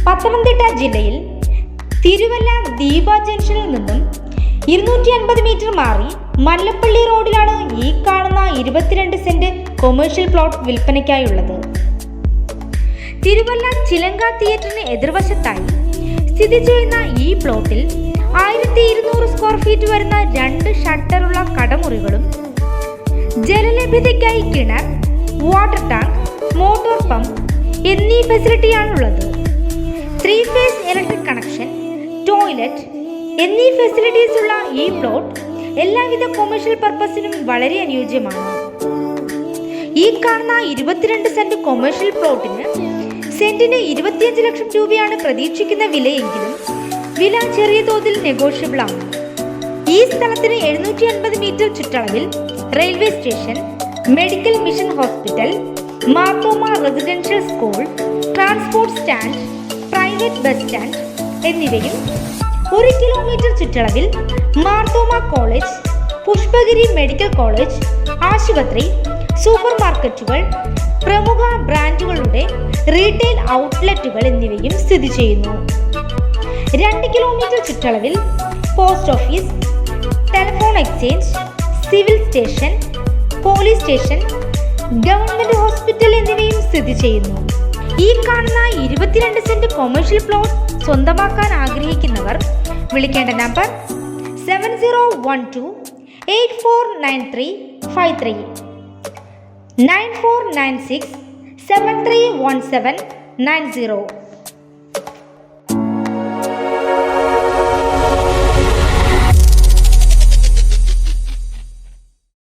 പത്തനംതിട്ട ജില്ലയിൽ തിരുവല്ല ദീപ ജംഗ്ഷനിൽ നിന്നും 250 മീറ്റർ മാറി മല്ലപ്പള്ളി റോഡിലാണ് ഈ കാണുന്ന 22 സെന്റ് കൊമേഴ്ഷ്യൽ പ്ലോട്ട് വിൽപ്പനയ്ക്കായുള്ളത്. തിരുവല്ല ചിലങ്ക തിയേറ്ററിന് എതിർവശത്തായി സ്ഥിതി ചെയ്യുന്ന ഈ പ്ലോട്ടിൽ 1200 സ്ക്വയർ ഫീറ്റ് വരുന്ന 2 ഷട്ടറുള്ള കടമുറികളും ജലലഭ്യതയ്ക്കായി കിണർ, വാട്ടർ ടാങ്ക്, മോട്ടോർ പമ്പ് എന്നീ ഫെസിലിറ്റിയാണുള്ളത്. 3 ഫേസ് ഇലക്ട്രിക് കണക്ഷൻ, ടോയ്ലറ്റ് എന്നീ ഫെസിലിറ്റീസ് ഉള്ള ഈ പ്ലോട്ട് എല്ലാവിധ കൊമേഴ്ഷ്യൽ പർപ്പസിനും വളരെ അനുയോജ്യമാണ്. ഈ കാണുന്ന 22 സെന്റ് കൊമേഴ്ഷ്യൽ പ്ലോട്ടിന് സെന്റിന് 25 ലക്ഷം രൂപയാണ് പ്രതീക്ഷിക്കുന്ന വിലയെങ്കിലും വില ചെറിയ തോതിൽ നെഗോഷ്യബിൾ ആണ്. ഈ സ്ഥലത്തിന് 750 മീറ്റർ ചുറ്റളവിൽ railway station, medical mission hospital, Marthoma residential school, transport stand, private bus stand എന്നിവയും 1 കിലോമീറ്റർ ചുറ്റളവിൽ Marthoma college, Pushpagiri medical college, ആശുപത്രി, സൂപ്പർ മാർക്കറ്റുകൾ, പ്രമുഖ ബ്രാൻഡുകളുടെ റീറ്റെയിൽ ഔട്ട്ലെറ്റുകൾ എന്നിവയും സ്ഥിതി ചെയ്യുന്നു. 2 കിലോമീറ്റർ ചുറ്റളവിൽ post office, telephone exchange, civil station, police station, government hospital എന്നിവയും സ്ഥിതി ചെയ്യുന്നു. ഈ കാണുന്ന 22 സെന്റ് കൊമേഴ്ഷ്യൽ പ്ലോട്ട് സ്വന്തമാക്കാൻ ആഗ്രഹിക്കുന്നവർ വിളിക്കേണ്ട നമ്പർ 7012849353 9496 731790.